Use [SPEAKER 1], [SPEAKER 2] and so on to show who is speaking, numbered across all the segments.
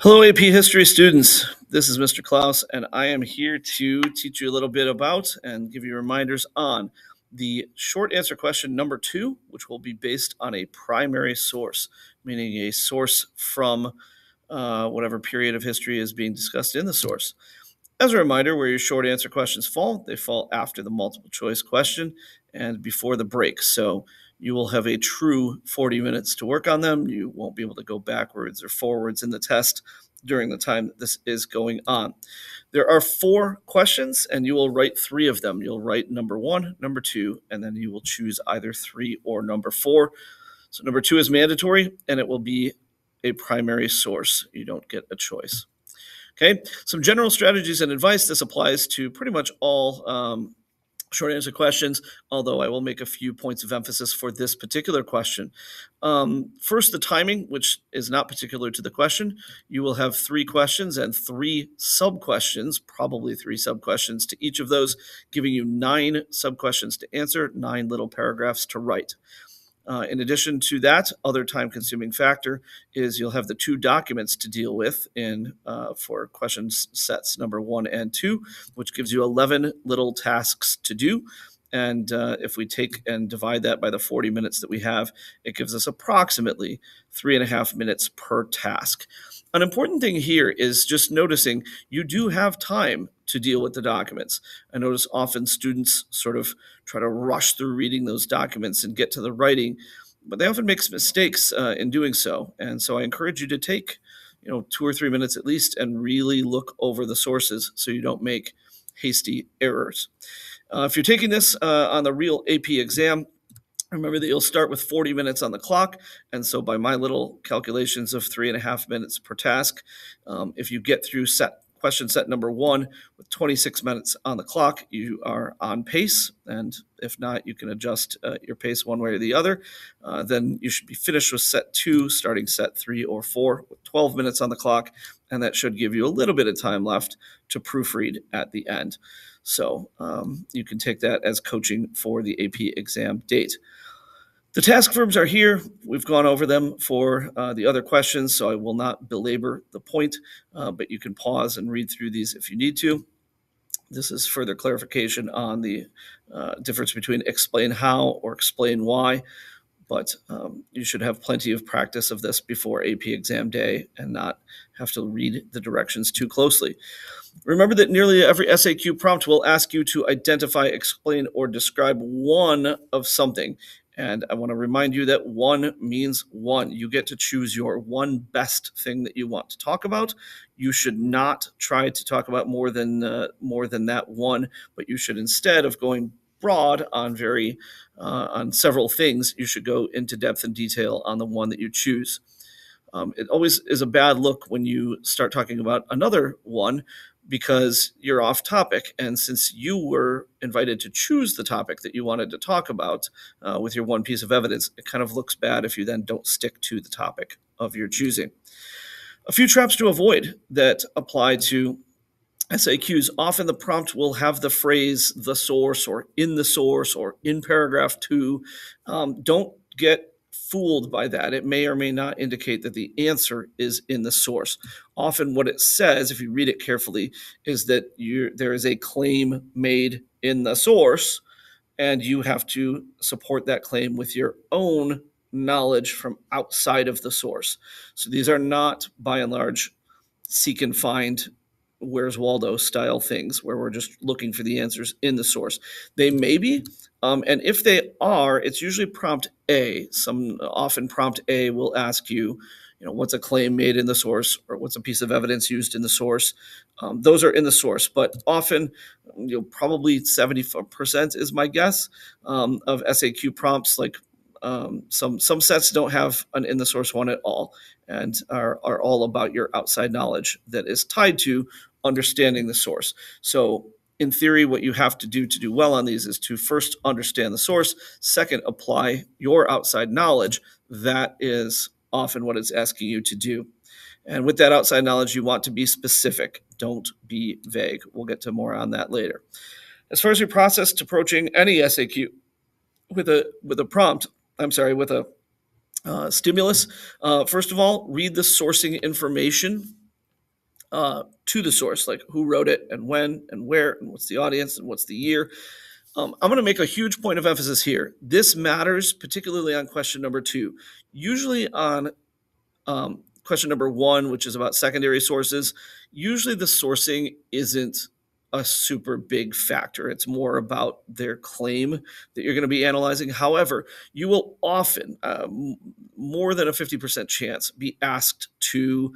[SPEAKER 1] Hello, AP History students. This is Mr. Claus, and I am here to teach you a little bit about and give you reminders on the short answer question number 2, which will be based on a primary source, meaning a source from whatever period of history is being discussed in the source. As a reminder, where your short answer questions fall, they fall after the multiple choice question and before the break. So you will have a true 40 minutes to work on them. You won't be able to go backwards or forwards in the test during the time that this is going on. There are 4 questions, and you will write 3 of them. You'll write number 1, number 2, and then you will choose either 3 or number 4. So number 2 is mandatory, and it will be a primary source. You don't get a choice. Okay, some general strategies and advice. This applies to pretty much all short answer questions, although I will make a few points of emphasis for this particular question. First, the timing, which is not particular to the question. You will have 3 questions and 3 sub-questions, probably 3 sub-questions to each of those, giving you 9 sub-questions to answer, 9 little paragraphs to write. In addition to that, other time-consuming factor is you'll have the 2 documents to deal with for question sets number 1 and 2, which gives you 11 little tasks to do. And if we take and divide that by the 40 minutes that we have, it gives us approximately 3.5 minutes per task. An important thing here is just noticing you do have time to deal with the documents. I notice often students sort of try to rush through reading those documents and get to the writing, but they often make mistakes in doing so. And so I encourage you to take 2 or 3 minutes at least and really look over the sources so you don't make hasty errors. If you're taking this on the real AP exam, remember that you'll start with 40 minutes on the clock, and so by my little calculations of 3.5 minutes per task, if you get through question set number 1 with 26 minutes on the clock, you are on pace, and if not, you can adjust your pace one way or the other. Then you should be finished with set 2, starting set 3 or 4 with 12 minutes on the clock, and that should give you a little bit of time left to proofread at the end. So you can take that as coaching for the AP exam date. The task verbs are here. We've gone over them for the other questions, so I will not belabor the point, but you can pause and read through these if you need to. This is further clarification on the difference between explain how or explain why, but you should have plenty of practice of this before AP exam day and not have to read the directions too closely. Remember that nearly every SAQ prompt will ask you to identify, explain, or describe one of something. And I want to remind you that 1 means 1. You get to choose your one best thing that you want to talk about. You should not try to talk about more than that 1, but you should, instead of going broad on several things, you should go into depth and detail on the one that you choose. It always is a bad look when you start talking about another one, because you're off topic. And since you were invited to choose the topic that you wanted to talk about with your one piece of evidence, it kind of looks bad if you then don't stick to the topic of your choosing. A few traps to avoid that apply to SAQs. Often the prompt will have the phrase the source or in paragraph 2. Don't get fooled by that. It may or may not indicate that the answer is in the source. Often what it says, if you read it carefully, is that there is a claim made in the source, and you have to support that claim with your own knowledge from outside of the source. So these are not, by and large, seek and find Where's Waldo style things where we're just looking for the answers in the source. They may be, and if they are, it's usually prompt A. Often prompt A will ask you, what's a claim made in the source, or what's a piece of evidence used in the source. Those are in the source, but often, probably 70% is my guess of SAQ prompts. Like some sets don't have an in the source one at all, and are all about your outside knowledge that is tied to understanding the source. So in theory, what you have to do well on these is to first understand the source, second, apply your outside knowledge. That is often what it's asking you to do. And with that outside knowledge, you want to be specific. Don't be vague. We'll get to more on that later. As far as your process to approaching any SAQ with a stimulus, first of all, read the sourcing information to the source, like who wrote it and when and where and what's the audience and what's the year. I'm going to make a huge point of emphasis here. This matters particularly on question number 2. Usually on question number 1, which is about secondary sources, usually the sourcing isn't a super big factor. It's more about their claim that you're going to be analyzing. However, you will often, more than a 50% chance, be asked to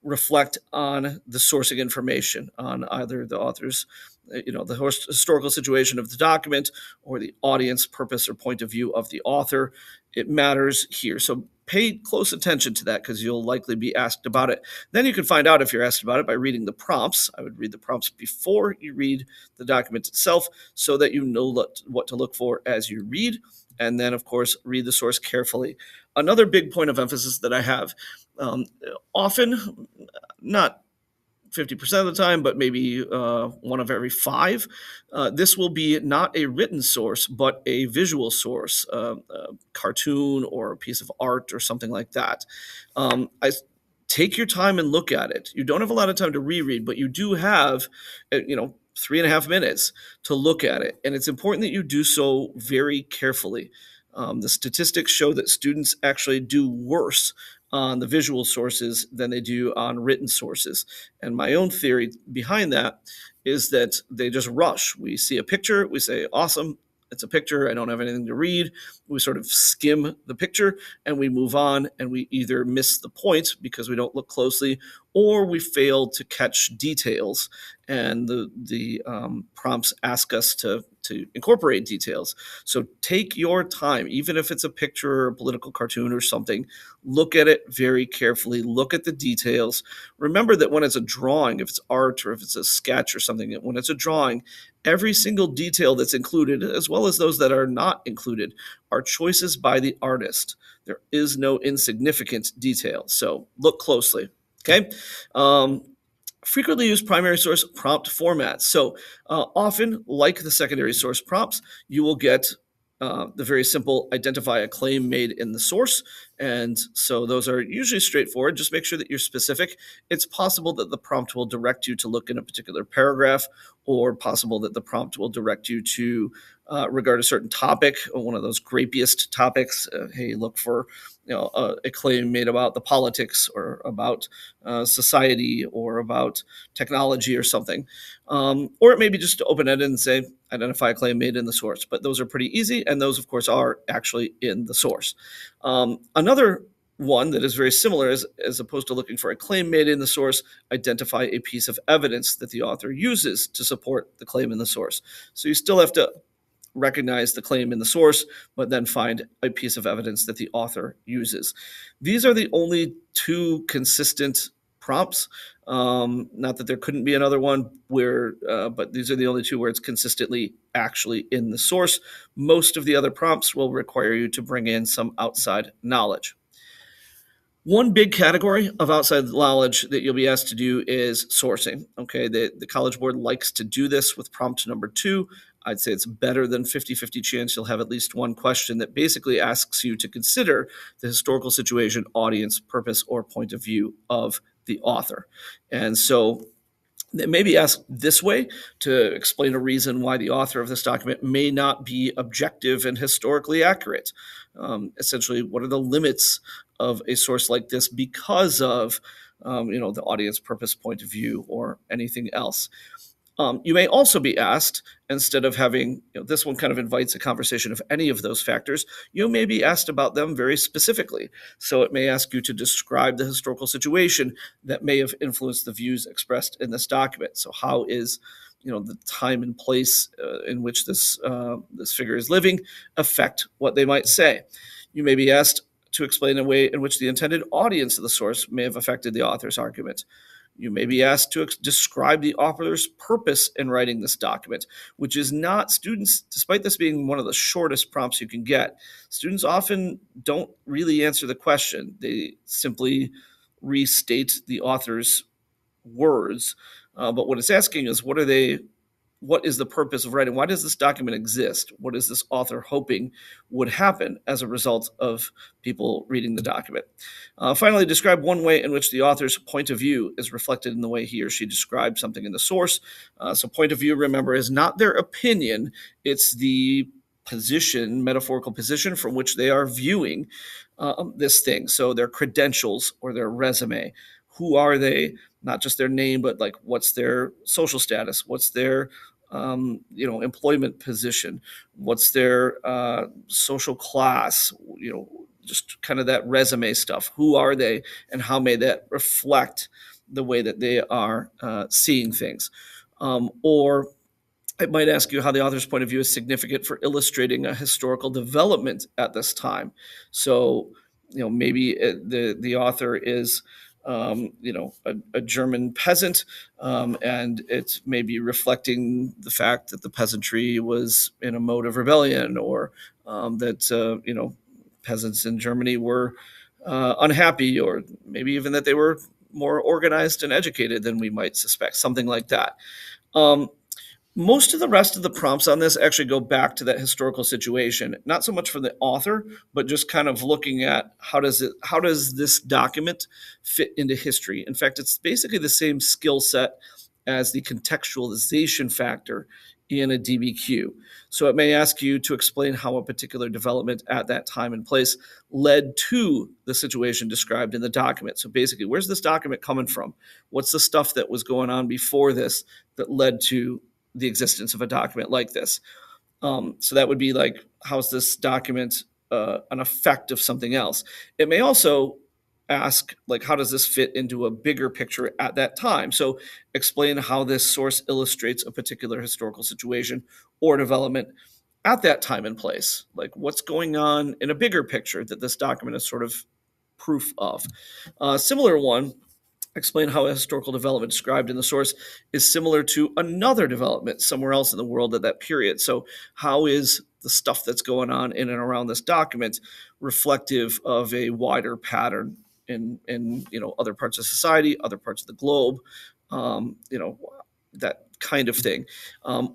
[SPEAKER 1] reflect on the sourcing information on either the author's, the historical situation of the document or the audience purpose or point of view of the author. It matters here. So pay close attention to that because you'll likely be asked about it. Then you can find out if you're asked about it by reading the prompts. I would read the prompts before you read the document itself so that you know what to look for as you read. And then, of course, read the source carefully. Another big point of emphasis that I have, often, not 50% of the time, but maybe 1 of every 5. This will be not a written source, but a visual source, a cartoon or a piece of art or something like that. Take your time and look at it. You don't have a lot of time to reread, but you do have, 3.5 minutes to look at it. And it's important that you do so very carefully. The statistics show that students actually do worse on the visual sources than they do on written sources. And my own theory behind that is that they just rush. We see a picture, we say, awesome, it's a picture, I don't have anything to read. We sort of skim the picture and we move on, and we either miss the point because we don't look closely, or we fail to catch details, and the prompts ask us to incorporate details. So take your time, even if it's a picture or a political cartoon or something, look at it very carefully, look at the details. Remember that when it's a drawing, if it's art or if it's a sketch or something, when it's a drawing, every single detail that's included, as well as those that are not included, are choices by the artist. There is no insignificant detail. So look closely. Okay. Frequently used primary source prompt formats. So often, like the secondary source prompts, you will get the very simple identify a claim made in the source. And so those are usually straightforward. Just make sure that you're specific. It's possible that the prompt will direct you to look in a particular paragraph, or possible that the prompt will direct you to regard a certain topic, or one of those grapiest topics. Hey, look for a claim made about the politics or about society or about technology or something. Or it may be just open-ended and say, identify a claim made in the source. But those are pretty easy, and those, of course, are actually in the source. Another one that is very similar is, as opposed to looking for a claim made in the source, identify a piece of evidence that the author uses to support the claim in the source. So you still have to recognize the claim in the source, but then find a piece of evidence that the author uses. These are the only 2 consistent prompts. Not that there couldn't be another one but these are the only 2 where it's consistently actually in the source. Most of the other prompts will require you to bring in some outside knowledge. One big category of outside knowledge that you'll be asked to do is sourcing. Okay, the College Board likes to do this with prompt number 2. I'd say it's better than 50-50 chance you'll have at least one question that basically asks you to consider the historical situation, audience, purpose, or point of view of the author. And so they may be asked this way to explain a reason why the author of this document may not be objective and historically accurate. Essentially, what are the limits of a source like this because of the audience, purpose, point of view, or anything else? You may also be asked, instead of having, this one kind of invites a conversation of any of those factors, you may be asked about them very specifically. So it may ask you to describe the historical situation that may have influenced the views expressed in this document. So how is, the time and place in which this figure is living affect what they might say? You may be asked to explain a way in which the intended audience of the source may have affected the author's argument. You may be asked to describe the author's purpose in writing this document, which is not students, despite this being one of the shortest prompts you can get, students often don't really answer the question. They simply restate the author's words. But what it's asking is, what are they what is the purpose of writing? Why does this document exist? What is this author hoping would happen as a result of people reading the document? Finally, describe one way in which the author's point of view is reflected in the way he or she describes something in the source. So point of view, remember, is not their opinion. It's the position, metaphorical position from which they are viewing this thing. So their credentials or their resume. Who are they? Not just their name, but like what's their social status? What's their employment position? What's their social class? Just kind of that resume stuff. Who are they, and how may that reflect the way that they are seeing things? Or it might ask you how the author's point of view is significant for illustrating a historical development at this time. So, maybe the author is, a German peasant, and it's maybe reflecting the fact that the peasantry was in a mode of rebellion, or that peasants in Germany were unhappy, or maybe even that they were more organized and educated than we might suspect, something like that. Most of the rest of the prompts on this actually go back to that historical situation, not so much for the author, but just kind of looking at how does this document fit into history. In fact, it's basically the same skill set as the contextualization factor in a DBQ. So it may ask you to explain how a particular development at that time and place led to the situation described in the document. So basically, where's this document coming from? What's the stuff that was going on before this that led to the existence of a document like this? So that would be like, how's this document an effect of something else? It may also ask, like, how does this fit into a bigger picture at that time? So explain how this source illustrates a particular historical situation or development at that time and place. Like, what's going on in a bigger picture that this document is sort of proof of. Similar one, explain how a historical development described in the source is similar to another development somewhere else in the world at that period. So how is the stuff that's going on in and around this document reflective of a wider pattern in other parts of society, other parts of the globe, that kind of thing.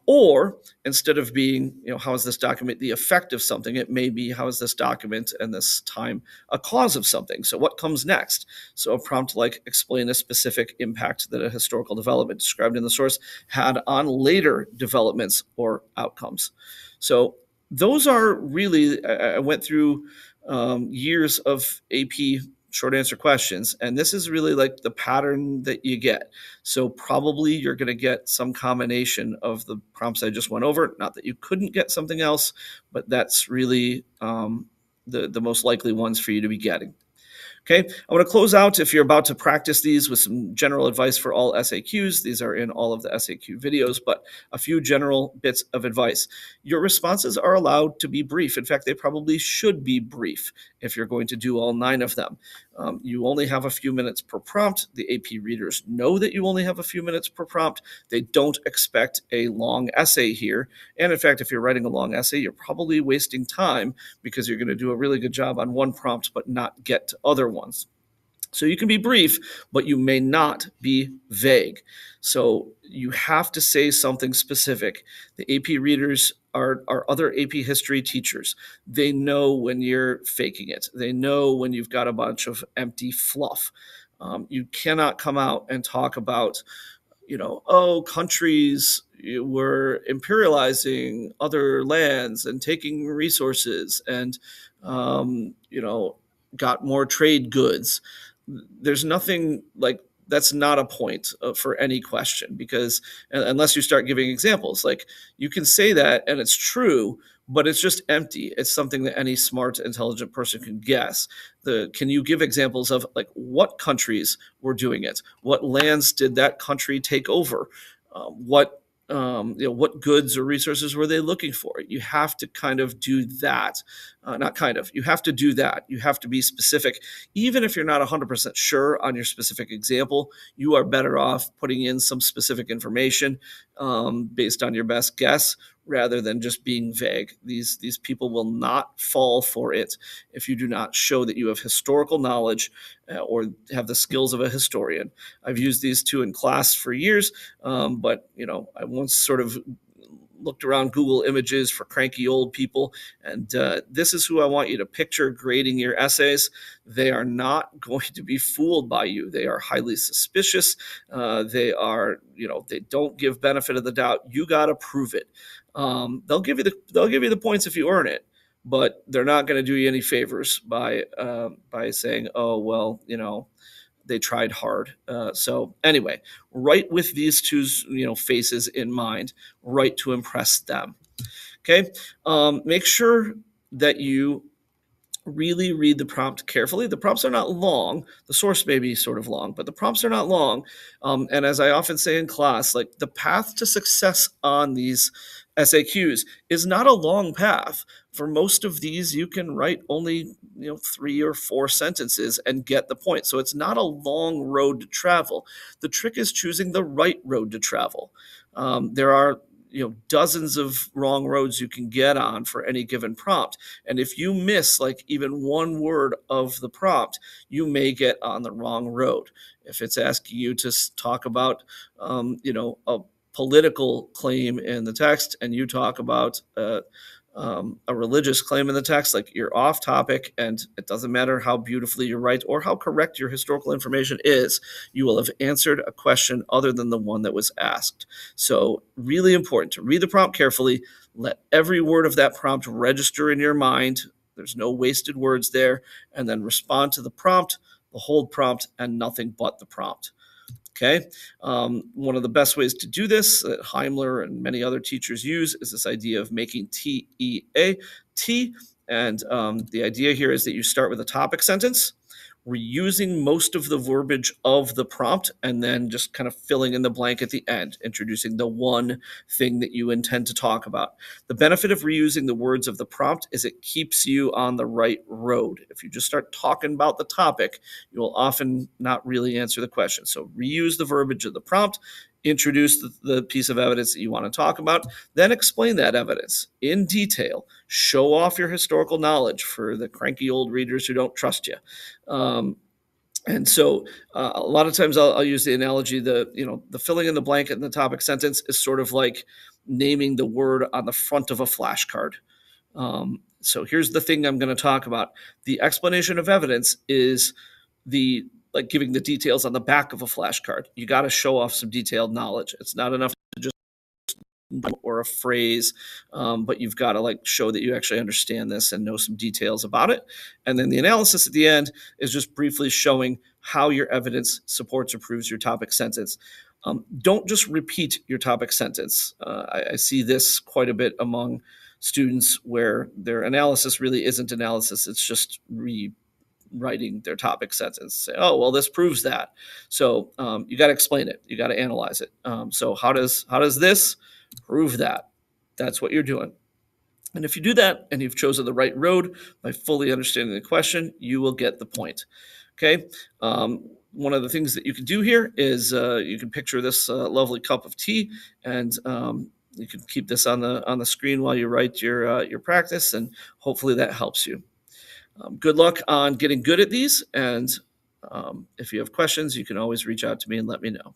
[SPEAKER 1] Or instead of being, how is this document the effect of something, it may be, how is this document and this time a cause of something? So what comes next? So a prompt like, explain a specific impact that a historical development described in the source had on later developments or outcomes. So those are really, I went through years of AP short answer questions, and this is really like the pattern that you get. So probably you're going to get some combination of the prompts I just went over. Not that you couldn't get something else, but that's really the most likely ones for you to be getting. Okay, I want to close out, if you're about to practice these, with some general advice for all SAQs. These are in all of the SAQ videos, but a few general bits of advice. Your responses are allowed to be brief. In fact, they probably should be brief if you're going to do all 9 of them. You only have a few minutes per prompt. The AP readers know that you only have a few minutes per prompt. They don't expect a long essay here. And in fact, if you're writing a long essay, you're probably wasting time because you're going to do a really good job on one prompt but not get to other ones. So you can be brief, but you may not be vague. So you have to say something specific. The AP readers are other AP history teachers. They know when you're faking it. They know when you've got a bunch of empty fluff. You cannot come out and talk about, countries were imperializing other lands and taking resources and, got more trade goods. There's nothing like, that's not a point for any question, because unless you start giving examples, like, you can say that and it's true, but it's just empty. It's something that any smart, intelligent person can guess. Can you give examples of, like, what countries were doing it? What lands did that country take over? What goods or resources were they looking for? You have to kind of do that. You have to do that. You have to be specific. Even if you're not 100% sure on your specific example, you are better off putting in some specific information based on your best guess, rather than just being vague. These people will not fall for it if you do not show that you have historical knowledge or have the skills of a historian. I've used these two in class for years, but I once sort of looked around Google Images for cranky old people, and this is who I want you to picture grading your essays. They are not going to be fooled by you. They are highly suspicious. They don't give benefit of the doubt. You got to prove it. They'll give you the points if you earn it, but they're not going to do you any favors by saying, oh well, they tried hard. So anyway, write with these two faces in mind. Write to impress them. Okay. Make sure that you really read the prompt carefully. The prompts are not long. The source may be sort of long, but the prompts are not long. And as I often say in class, like the path to success on these SAQs is not a long path. For most of these, you can write only 3 or 4 sentences and get the point. So it's not a long road to travel. The trick is choosing the right road to travel. There are dozens of wrong roads you can get on for any given prompt, and if you miss like even one word of the prompt, you may get on the wrong road. If it's asking you to talk about a political claim in the text and you talk about a religious claim in the text, like you're off topic, and it doesn't matter how beautifully you write or how correct your historical information is, you will have answered a question other than the one that was asked. So really important to read the prompt carefully, let every word of that prompt register in your mind. There's no wasted words there, and then respond to the prompt, the whole prompt, and nothing but the prompt. Okay. One of the best ways to do this that Heimler and many other teachers use is this idea of making TEAT. And the idea here is that you start with a topic sentence, reusing most of the verbiage of the prompt, and then just kind of filling in the blank at the end, introducing the one thing that you intend to talk about. The benefit of reusing the words of the prompt is it keeps you on the right road. If you just start talking about the topic, you will often not really answer the question. So reuse the verbiage of the prompt, introduce the piece of evidence that you want to talk about, then explain that evidence in detail. Show off your historical knowledge for the cranky old readers who don't trust you. And so a lot of times I'll use the analogy, the filling in the blank in the topic sentence is sort of like naming the word on the front of a flashcard. So here's the thing I'm going to talk about. The explanation of evidence is like giving the details on the back of a flashcard. You got to show off some detailed knowledge. It's not enough to just or a phrase, but you've got to like show that you actually understand this and know some details about it. And then the analysis at the end is just briefly showing how your evidence supports or proves your topic sentence. Don't just repeat your topic sentence. I see this quite a bit among students where their analysis really isn't analysis. It's just rewriting their topic sentence. Say, oh, well, this proves that. So you got to explain it. You got to analyze it. So how does this prove that? That's what you're doing. And if you do that and you've chosen the right road by fully understanding the question, you will get the point. Okay. One of the things that you can do here is you can picture this lovely cup of tea, and you can keep this on the screen while you write your practice, and hopefully that helps you. Good luck on getting good at these, and if you have questions, you can always reach out to me and let me know.